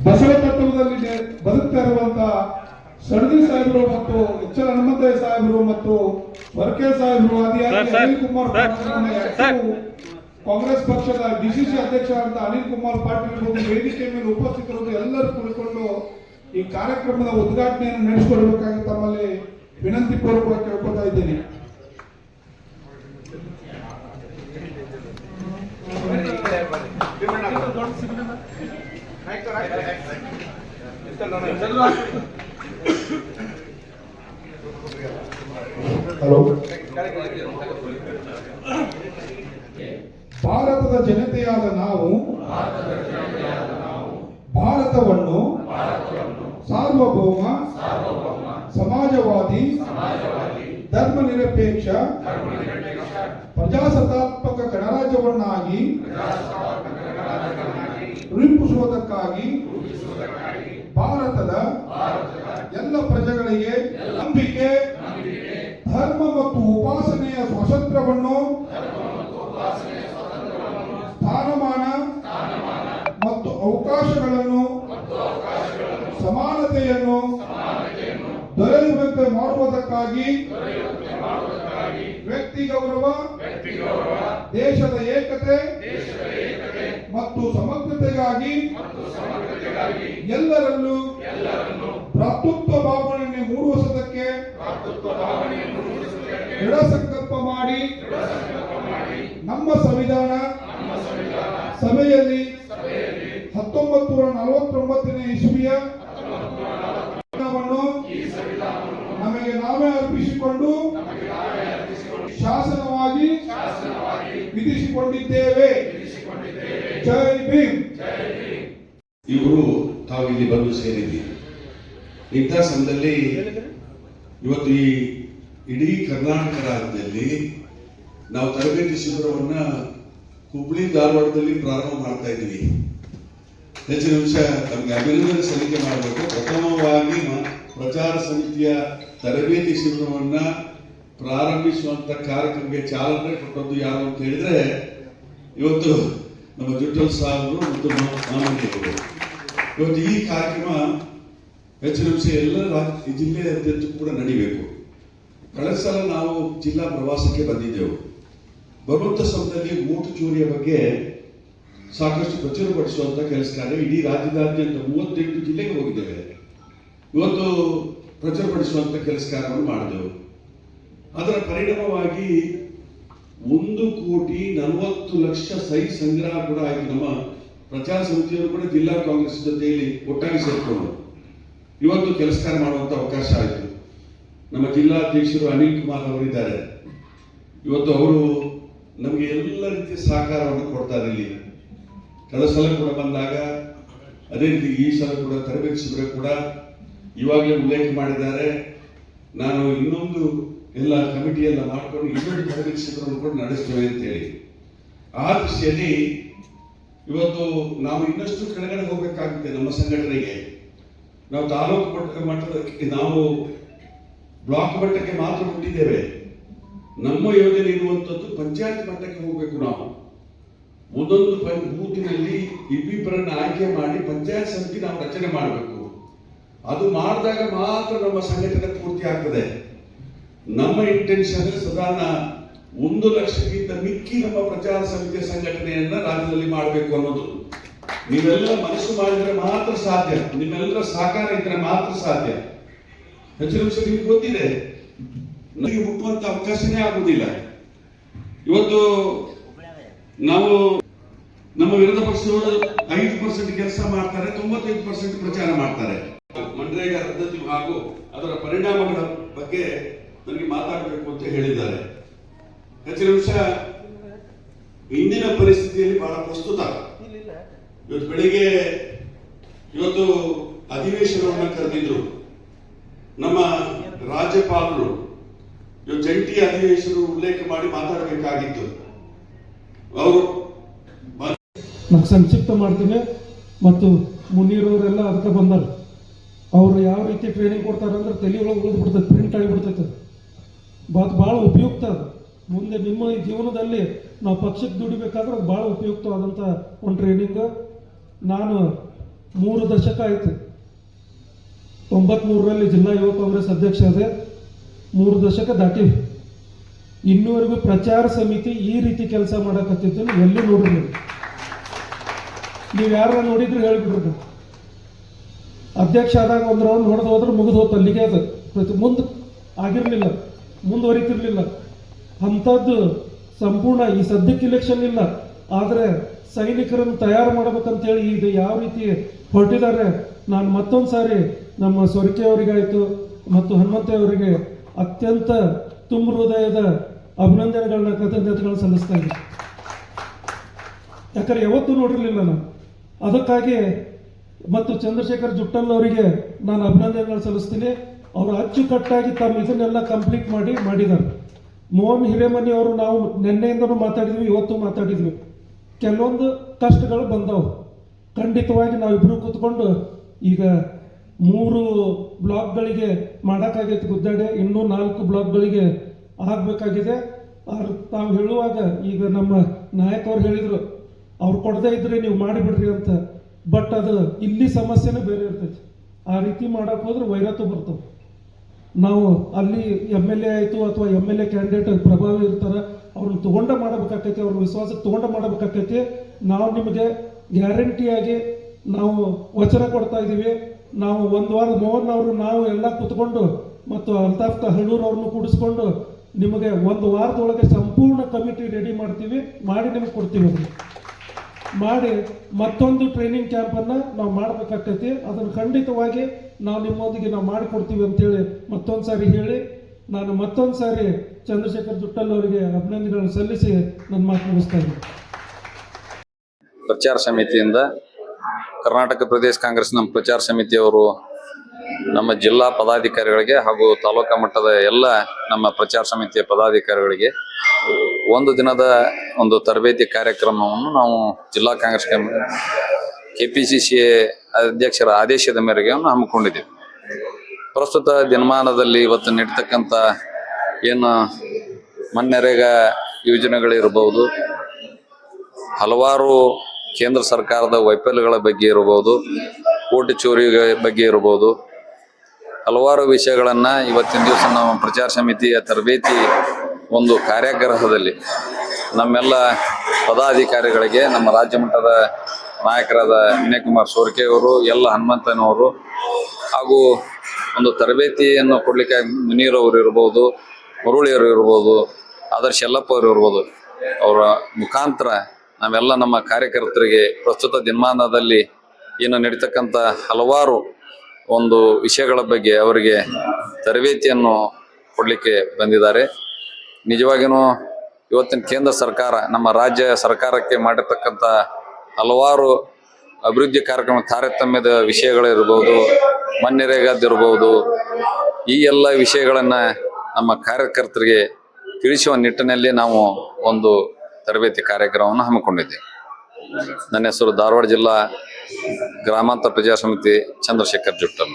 ಬಸವ ತತ್ವದಲ್ಲಿ ಬದುಕ್ತಾ ಇರುವಂತಹ ಸಡದಿ ಸಾಹೇಬರು ಮತ್ತು ಎಚ್ ಎಲ್ ಹನುಮಂತಯ್ಯ ಸಾಹೇಬರು ಮತ್ತು ವರ್ಕೆ ಸಾಹೇಬರು ಆದಿಯಾಗಿ ಅನಿಲ್ ಕುಮಾರ್ ಕಾಂಗ್ರೆಸ್ ಪಕ್ಷದ ಡಿಸಿಸಿ ಅಧ್ಯಕ್ಷರಾದ ಅನಿಲ್ ಕುಮಾರ್ ಪಾಟೀಲ್ ವೇದಿಕೆ ಮೇಲೆ ಉಪಸ್ಥಿತರು ಎಲ್ಲರೂ ಕುಳಿತುಕೊಂಡು ಈ ಕಾರ್ಯಕ್ರಮದ ಉದ್ಘಾಟನೆಯನ್ನು ನಡೆಸಿಕೊಡಬೇಕಾಗಿ ತಮ್ಮಲ್ಲಿ ವಿನಂತಿ ಪೂರ್ವಕವಾಗಿ ಕೇಳ್ಕೊತಾ ಇದ್ದೇನೆ. ಹಲೋ. ಭಾರತದ ಜನತೆಯಾದ ನಾವು ಭಾರತವನ್ನು ಸಾರ್ವಭೌಮ ಸಮಾಜವಾದಿ ಧರ್ಮನಿರಪೇಕ್ಷ ಪ್ರಜಾಸತ್ತಾತ್ಮಕ ಗಣರಾಜ್ಯವನ್ನಾಗಿ ರೂಪಿಸುವುದಕ್ಕಾಗಿ ಭಾರತದ ಎಲ್ಲ ಪ್ರಜೆಗಳಿಗೆ ನಂಬಿಕೆ, ಧರ್ಮ ಮತ್ತು ಉಪಾಸನೆಯ ಸ್ವಾತಂತ್ರ್ಯವನ್ನು, ಸ್ಥಾನಮಾನ ಮತ್ತು ಅವಕಾಶಗಳನ್ನು, ಸಮಾನತೆಯನ್ನು ದೊರೆಯುವಂತೆ ಮಾಡುವುದಕ್ಕಾಗಿ ವ್ಯಕ್ತಿ ಗೌರವ, ದೇಶದ ಏಕತೆ ಮತ್ತು ಸಮಗ್ರತೆಗಾಗಿ ಎಲ್ಲರಲ್ಲೂ ಭ್ರಾತೃತ್ವ ಭಾವನೆಯನ್ನು ಮೂಡಿಸುವುದಕ್ಕೆ ದೃಢ ಸಂಕಲ್ಪ ಮಾಡಿ ನಮ್ಮ ಸಂವಿಧಾನ ಸಭೆಯಲ್ಲಿ 1949ನೇ ಇಸ್ವಿಯ ನಮಗೆ ನಾವೇ ಅರ್ಪಿಸಿಕೊಂಡು ಶಾಸನವಾಗಿ ವಿಧಿಸಿಕೊಂಡಿದ್ದೇವೆ. ಜೈ ಭೀಮ್. ಇವರು ತಾವು ಇಲ್ಲಿ ಬಂದು ಸೇರಿದ್ದೀರಿ. ಇಂಥ ಸಮಯದಲ್ಲಿ ಇವತ್ತು ಈ ಇಡೀ ಕರ್ನಾಟಕ ರಾಜ್ಯದಲ್ಲಿ ನಾವು ತರಬೇತಿ ಶಿಬಿರವನ್ನ ಹುಬ್ಬಳ್ಳಿ ಧಾರವಾಡದಲ್ಲಿ ಪ್ರಾರಂಭ ಮಾಡ್ತಾ ಇದ್ದೀವಿ. ಹೆಚ್ಚಿನ ವಿಷಯ ನಮಗೆ ಅಭಿನಂದನೆ ಸಲ್ಲಿಕೆ ಮಾಡಬೇಕು. ಪ್ರಥಮವಾಗಿ ಪ್ರಚಾರ ಸಮಿತಿಯ ತರಬೇತಿ ಶಿಬಿರವನ್ನ ಪ್ರಾರಂಭಿಸುವಂತ ಕಾರ್ಯಕ್ರಮಕ್ಕೆ ಚಾಲನೆ ಕೊಟ್ಟದ್ದು ಯಾರು ಅಂತ ಹೇಳಿದ್ರೆ ಇವತ್ತು ನಮ್ಮ ಜುಟ್ಟಲ್ ಸಾಹೇಬರು ಮತ್ತು ಮಾಮೂಲಿಯವರು. ಇವತ್ತು ಈ ಕಾರ್ಯಕ್ರಮ ಹೆಚ್ಚಿನ ವಿಷಯ ಎಲ್ಲ ಜಿಲ್ಲೆಯಾದ್ಯಂತ ಕೂಡ ನಡೀಬೇಕು. ಕಳೆದ ಸಲ ನಾವು ಜಿಲ್ಲಾ ಪ್ರವಾಸಕ್ಕೆ ಬಂದಿದ್ದೆವು. ಬರುವಂತ ಸಮಯದಲ್ಲಿ ಮೂಟು ಚೋರಿಯ ಬಗ್ಗೆ ಸಾಕಷ್ಟು ಪ್ರಚುರಪಡಿಸುವಂತ ಕೆಲಸ ಕಾರ್ಯ ಇಡೀ ರಾಜ್ಯದಾದ್ಯಂತ 38 ಜಿಲ್ಲೆಗೆ ಹೋಗಿದ್ದೇವೆ. ಇವತ್ತು ಪ್ರಚುರಪಡಿಸುವಂತ ಕೆಲಸ ಕಾರ್ಯವನ್ನು ಮಾಡಿದೆವು. ಅದರ ಪರಿಣಾಮವಾಗಿ 1,40,00,000 ಸಹಿ ಸಂಗ್ರಹ ಕೂಡ ಆಯಿತು. ನಮ್ಮ ಪ್ರಚಾರ ಸಮಿತಿಯವರು ಕೂಡ ಜಿಲ್ಲಾ ಕಾಂಗ್ರೆಸ್ ಜೊತೆಯಲ್ಲಿ ಒಟ್ಟಾಗಿ ಸೇರಿಕೊಂಡು ಇವತ್ತು ಕೆಲಸ ಕಾರ್ಯ ಮಾಡುವಂತ ಅವಕಾಶ ಆಯಿತು. ನಮ್ಮ ಜಿಲ್ಲಾಧ್ಯಕ್ಷರು ಅನಿಲ್ ಕುಮಾರ್ ಅವರಿದ್ದಾರೆ. ಇವತ್ತು ಅವರು ನಮಗೆ ಎಲ್ಲ ರೀತಿಯ ಸಹಕಾರವನ್ನು ಕೊಡ್ತಾರೆ. ಇಲ್ಲಿ ಕಳೆದ ಸಲ ಕೂಡ ಬಂದಾಗ ಅದೇ ರೀತಿ ಈ ಸಲ ಕೂಡ ತರಬೇತಿ ಶಿಬಿರ ಕೂಡ ಇವಾಗಲೇ ಉಲ್ಲೇಖ ಮಾಡಿದ್ದಾರೆ. ನಾನು ಇನ್ನೊಂದು ಎಲ್ಲ ಕಮಿಟಿ ಎಲ್ಲ ಮಾಡಿಕೊಂಡು ಇನ್ನೊಂದು ತರಬೇತಿ ಶಿಬಿರವನ್ನು ಕೂಡ ನಡೆಸ್ತೇವೆ ಅಂತೇಳಿ. ಆ ದೃಷ್ಟಿಯಲ್ಲಿ ಇವತ್ತು ನಾವು ಇನ್ನಷ್ಟು ಕೆಳಗಡೆ ಹೋಗಬೇಕಾಗುತ್ತೆ. ನಮ್ಮ ಸಂಘಟನೆಗೆ ನಾವು ತಾಲೂಕು ಮಟ್ಟಕ್ಕೆ ನಾವು ಬ್ಲಾಕ್ ಮಟ್ಟಕ್ಕೆ ಮಾತ್ರ ಹುಟ್ಟಿದ್ದೇವೆ. ನಮ್ಮ ಯೋಜನೆ ಇರುವಂತದ್ದು ಪಂಚಾಯತ್ ಮಟ್ಟಕ್ಕೆ ಹೋಗಬೇಕು. ನಾವು ಒಂದೊಂದು ಬೂತಿನಲ್ಲಿ ಇಬ್ಬಿಬ್ಬರನ್ನು ಆಯ್ಕೆ ಮಾಡಿ ಪಂಚಾಯತ್ ಸಮಿತಿ ನಾವು ರಚನೆ ಮಾಡಬೇಕು. ಅದು ಮಾಡಿದಾಗ ಮಾತ್ರ ನಮ್ಮ ಸಂಘಟನೆ ಪೂರ್ತಿ ಆಗ್ತದೆ. ನಮ್ಮ ಇಂಟೆನ್ಷನ್ ಸಾಧಾರಣ 1 ಲಕ್ಷಕ್ಕಿಂತ ಮಿಕ್ಕಿ ನಮ್ಮ ಪ್ರಚಾರ ಸಮಿತಿಯ ಸಂಘಟನೆಯನ್ನ ರಾಜ್ಯದಲ್ಲಿ ಮಾಡಬೇಕು ಅನ್ನೋದು. ನೀವೆಲ್ಲ ಮನಸ್ಸು ಮಾಡಿದ್ರೆ ಮಾತ್ರ ಸಾಧ್ಯ. ನಿಮ್ಮೆಲ್ಲರ ಸಹಕಾರ ಇದ್ರೆ ಮಾತ್ರ ಸಾಧ್ಯ. ಹೆಚ್ಚಿನ ವಿಷಯ ನಿಮ್ಗೆ ಗೊತ್ತಿದೆ, ನನಗೆ ಮುಟ್ಟುವಂತ ಅವಕಾಶನೇ ಆಗುವುದಿಲ್ಲ. ಇವತ್ತು ನಾವು ನಮ್ಮ ವಿರೋಧ ಪಕ್ಷದವರು 5% ಕೆಲಸ ಮಾಡ್ತಾರೆ, 95% ಪ್ರಚಾರ ಮಾಡ್ತಾರೆ. ಮನ್ರೇಗಾ ರದ್ದತಿ ಹಾಗೂ ಅದರ ಪರಿಣಾಮಗಳ ಬಗ್ಗೆ ನನಗೆ ಮಾತಾಡಬೇಕು ಅಂತ ಹೇಳಿದ್ದಾರೆ. ಹೆಚ್ಚಿನ ವಿಷಯ ಇಂದಿನ ಪರಿಸ್ಥಿತಿಯಲ್ಲಿ ಬಹಳ ಪ್ರಸ್ತುತ. ಇವತ್ತು ಬೆಳಿಗ್ಗೆ ಇವತ್ತು ಅಧಿವೇಶನವನ್ನು ಕರೆದಿದ್ರು ನಮ್ಮ ರಾಜ್ಯಪಾಲರು. ಇವತ್ತು ಜಂಟಿ ಅಧಿವೇಶನ ಉಲ್ಲೇಖ ಮಾಡಿ ಮಾತಾಡಬೇಕಾಗಿತ್ತು. ಅವರು ಸಂಕ್ಷಿಪ್ತ ಮಾಡ್ತೀನಿ ಮತ್ತು ಮುನ್ನೀರವರೆಲ್ಲ ಅದಕ್ಕೆ ಬಂದಾರ. ಅವರು ಯಾವ ರೀತಿ ಟ್ರೈನಿಂಗ್ ಕೊಡ್ತಾರೆ ಅಂದ್ರೆ ತಲೆ ಒಳಗೆ ಉಳಿದು ಬಿಡ್ತೈತೆ, ಪ್ರಿಂಟ್ ಆಗಿಬಿಡ್ತೈತೆ. ಭಾಳ ಉಪಯುಕ್ತ ಅದು. ಮುಂದೆ ನಿಮ್ಮ ಜೀವನದಲ್ಲಿ ನಾವು ಪಕ್ಷಕ್ಕೆ ದುಡಿಬೇಕಾದ್ರೆ ಅದು ಭಾಳ ಉಪಯುಕ್ತವಾದಂಥ ಒಂದು ಟ್ರೈನಿಂಗ್. ನಾನು 3 ದಶಕ ಆಯಿತು. 93ರಲ್ಲಿ ಜಿಲ್ಲಾ ಯುವ ಕಾಂಗ್ರೆಸ್ ಅಧ್ಯಕ್ಷ ಆದೆ. 3 ದಶಕ ದಾಟಿವಿ. ಇನ್ನೂವರೆಗೂ ಪ್ರಚಾರ ಸಮಿತಿ ಈ ರೀತಿ ಕೆಲಸ ಮಾಡಕತ್ತಿದ್ದು ಎಲ್ಲೂ ನೋಡಿರಲಿಲ್ಲ. ನೀವು ಯಾರು ನೋಡಿದ್ರು ಹೇಳಿಬಿಡ್ರಿ. ಅಧ್ಯಕ್ಷ ಆದಾಗ ಒಂದು ರೌಂಡ್ ಹೊಡೆದು ಹೋದ್ರೆ ಮುಗಿದು ಹೋತು, ಅಲ್ಲಿಗೆ ಅದು ಮುಂದೆ ಆಗಿರಲಿಲ್ಲ, ಮುಂದುವರಿತಿರ್ಲಿಲ್ಲ. ಅಂಥದ್ದು ಸಂಪೂರ್ಣ ಈ ಸದ್ಯಕ್ಕೆ ಇಲೆಕ್ಷನ್ ಇಲ್ಲ, ಆದರೆ ಸೈನಿಕರನ್ನು ತಯಾರು ಮಾಡ್ಬೇಕಂತೇಳಿ ಇದು ಯಾವ ರೀತಿ ಹೊರಟಿದ್ದಾರೆ. ನಾನು ಮತ್ತೊಂದು ಸಾರಿ ನಮ್ಮ ಸೊರಕೆ ಅವರಿಗಾಯಿತು ಮತ್ತು ಹನುಮಂತಯ್ಯವರಿಗೆ ಅತ್ಯಂತ ತುಂಬ ಹೃದಯದ ಅಭಿನಂದನೆಗಳನ್ನ ಕೃತಜ್ಞತೆಗಳನ್ನ ಸಲ್ಲಿಸ್ತಾ ಇದ್ದೀನಿ. ಯಾಕಂದ್ರೆ ಯಾವತ್ತೂ ನೋಡಿರಲಿಲ್ಲ ನಾನು. ಅದಕ್ಕಾಗಿ ಮತ್ತು ಚಂದ್ರಶೇಖರ್ ಜುಟ್ಟಲ್ ಅವರಿಗೆ ನಾನು ಅಭಿನಂದನೆಗಳು ಸಲ್ಲಿಸ್ತೀನಿ. ಅವರು ಅಚ್ಚುಕಟ್ಟಾಗಿ ತಮ್ಮ ಇದನ್ನೆಲ್ಲ ಕಂಪ್ಲೀಟ್ ಮಾಡಿದ್ದಾರೆ. ಮೋಹನ್ ಹಿರೇಮನಿ ಅವರು ನಾವು ನಿನ್ನೆಯಿಂದನೂ ಮಾತಾಡಿದ್ವಿ, ಇವತ್ತು ಮಾತಾಡಿದ್ವಿ. ಕೆಲವೊಂದು ಕಷ್ಟಗಳು ಬಂದವು. ಖಂಡಿತವಾಗಿ ನಾವಿಬ್ಬರು ಕೂತ್ಕೊಂಡು ಈಗ 3 ಬ್ಲಾಕ್ಗಳಿಗೆ ಮಾಡೋಕ್ಕಾಗೈತೆ ಗುದ್ದಾಡೆ, ಇನ್ನೂ 4 ಬ್ಲಾಕ್ಗಳಿಗೆ ಆಗಬೇಕಾಗಿದೆ. ತಾವು ಹೇಳುವಾಗ ಈಗ ನಮ್ಮ ನಾಯಕವ್ರು ಹೇಳಿದರು, ಅವ್ರು ಕೊಡದೇ ಇದ್ರೆ ನೀವು ಮಾಡಿಬಿಡ್ರಿ ಅಂತ. ಬಟ್ ಅದು ಇಲ್ಲಿ ಸಮಸ್ಯೆನೇ ಬೇರೆ ಇರ್ತೈತಿ. ಆ ರೀತಿ ಮಾಡೋಕೆ ಹೋದ್ರೆ ವೈರತ್ವ ಬರ್ತವೆ. ನಾವು ಅಲ್ಲಿ MLA ಆಯಿತು ಅಥವಾ MLA ಕ್ಯಾಂಡಿಡೇಟ್ ಪ್ರಭಾವಿ ಇರ್ತಾರೆ, ಅವ್ರನ್ನ ತೊಗೊಂಡ ಮಾಡಬೇಕಾಕೈತಿ, ಅವ್ರ ವಿಶ್ವಾಸಕ್ಕೆ ತೊಗೊಂಡ ಮಾಡಬೇಕಾಕೈತಿ. ನಾವು ನಿಮಗೆ ಗ್ಯಾರಂಟಿಯಾಗಿ ನಾವು ವಚನ ಕೊಡ್ತಾ ಇದ್ದೀವಿ. ನಾವು ಒಂದು ವಾರ ಮೋಹನ್ ಅವರು ನಾವು ಎಲ್ಲ ಕೂತ್ಕೊಂಡು ಮತ್ತು ಅಲ್ತಾಫ್ ಹಳ್ಳೂರ್ ಅವ್ರನ್ನು ಕೂಡಿಸ್ಕೊಂಡು ನಿಮಗೆ 1 ವಾರದೊಳಗೆ ಸಂಪೂರ್ಣ ಕಮಿಟಿ ರೆಡಿ ಮಾಡ್ತೀವಿ, ಮಾಡಿ ನಿಮ್ಗೆ ಕೊಡ್ತೀವಿ. ಮಾಡಿ ಮತ್ತೊಂದು ಟ್ರೈನಿಂಗ್ ಕ್ಯಾಂಪನ್ನು ನಾವು ಮಾಡಬೇಕಾಗ್ತೈತಿ. ಅದನ್ನು ಖಂಡಿತವಾಗಿ ನಾವು ನಿಮ್ಮೊಂದಿಗೆ ನಾವು ಮಾಡಿಕೊಡ್ತೀವಿ ಅಂತೇಳಿ ಮತ್ತೊಂದು ಸಾರಿ ಹೇಳಿ, ನಾನು ಮತ್ತೊಂದು ಸಾರಿ ಚಂದ್ರಶೇಖರ್ ಜುಟ್ಟಲ್ ಅವರಿಗೆ ಅಭಿನಂದನೆಗಳನ್ನು ಸಲ್ಲಿಸಿ ನನ್ನ ಮಾತು ಮುಗಿಸ್ತಾ ಇದ್ದೀನಿ. ಪ್ರಚಾರ ಸಮಿತಿಯಿಂದ ಕರ್ನಾಟಕ ಪ್ರದೇಶ ಕಾಂಗ್ರೆಸ್ ನಮ್ಮ ಪ್ರಚಾರ ಸಮಿತಿಯವರು ನಮ್ಮ ಜಿಲ್ಲಾ ಪದಾಧಿಕಾರಿಗಳಿಗೆ ಹಾಗೂ ತಾಲೂಕಾ ಮಟ್ಟದ ಎಲ್ಲ ನಮ್ಮ ಪ್ರಚಾರ ಸಮಿತಿಯ ಪದಾಧಿಕಾರಿಗಳಿಗೆ ಒಂದು ದಿನದ ಒಂದು ತರಬೇತಿ ಕಾರ್ಯಕ್ರಮವನ್ನು ನಾವು ಜಿಲ್ಲಾ ಕಾಂಗ್ರೆಸ್ KPCC ಅಧ್ಯಕ್ಷರ ಆದೇಶದ ಮೇರೆಗೆ ಹಮ್ಮಿಕೊಂಡಿದ್ದೀವಿ. ಪ್ರಸ್ತುತ ದಿನಮಾನದಲ್ಲಿ ಇವತ್ತು ನೀಡ್ತಕ್ಕಂಥ ಏನು ಮನ್ನೆರೇಗಾ ಯೋಜನೆಗಳಿರ್ಬೋದು, ಹಲವಾರು ಕೇಂದ್ರ ಸರ್ಕಾರದ ವೈಫಲ್ಯಗಳ ಬಗ್ಗೆ ಇರಬಹುದು, ಕೋಟಿ ಚೋರಿ ಬಗ್ಗೆ ಇರಬಹುದು, ಹಲವಾರು ವಿಷಯಗಳನ್ನು ಇವತ್ತಿನ ದಿವಸ ನಾವು ಪ್ರಚಾರ ಸಮಿತಿಯ ತರಬೇತಿ ಒಂದು ಕಾರ್ಯಾಗಾರದಲ್ಲಿ ನಮ್ಮೆಲ್ಲ ಪದಾಧಿಕಾರಿಗಳಿಗೆ, ನಮ್ಮ ರಾಜ್ಯ ಮಟ್ಟದ ನಾಯಕರಾದ ವಿನಯ್ ಕುಮಾರ್ ಸೋರ್ಕೆ ಅವರು, ಎಲ್ಲ ಹನುಮಂತನವರು ಹಾಗೂ ಒಂದು ತರಬೇತಿಯನ್ನು ಕೊಡ್ಲಿಕ್ಕೆ ಮುನೀರವರು ಇರ್ಬೋದು, ಮುರುಳಿಯವರು ಇರ್ಬೋದು, ಆದರ್ಶ್ ಯಲ್ಲಪ್ಪ ಅವರು ಇರ್ಬೋದು, ಅವರ ಮುಖಾಂತರ ನಾವೆಲ್ಲ ನಮ್ಮ ಕಾರ್ಯಕರ್ತರಿಗೆ ಪ್ರಸ್ತುತ ದಿನಮಾನದಲ್ಲಿ ಏನು ನಡೀತಕ್ಕಂಥ ಹಲವಾರು ಒಂದು ವಿಷಯಗಳ ಬಗ್ಗೆ ಅವರಿಗೆ ತರಬೇತಿಯನ್ನು ಕೊಡಲಿಕ್ಕೆ ಬಂದಿದ್ದಾರೆ. ನಿಜವಾಗಿಯೂ ಇವತ್ತಿನ ಕೇಂದ್ರ ಸರ್ಕಾರ, ನಮ್ಮ ರಾಜ್ಯ ಸರ್ಕಾರಕ್ಕೆ ಮಾಡಿರ್ತಕ್ಕಂಥ ಹಲವಾರು ಅಭಿವೃದ್ಧಿ ಕಾರ್ಯಕ್ರಮ, ತಾರತಮ್ಯದ ವಿಷಯಗಳಿರ್ಬೋದು, ಮನ್ನೆರೇಗಾದಿರ್ಬೋದು, ಈ ಎಲ್ಲ ವಿಷಯಗಳನ್ನು ನಮ್ಮ ಕಾರ್ಯಕರ್ತರಿಗೆ ತಿಳಿಸುವ ನಿಟ್ಟಿನಲ್ಲಿ ನಾವು ಒಂದು ತರಬೇತಿ ಕಾರ್ಯಕ್ರಮವನ್ನು ಹಮ್ಮಿಕೊಂಡಿದ್ದೇವೆ. ನನ್ನ ಹೆಸರು ಧಾರವಾಡ ಜಿಲ್ಲಾ ಗ್ರಾಮಾಂತರ ಪ್ರಜಾ ಸಮಿತಿ ಚಂದ್ರಶೇಖರ್ ಜುಟ್ಟಲ್.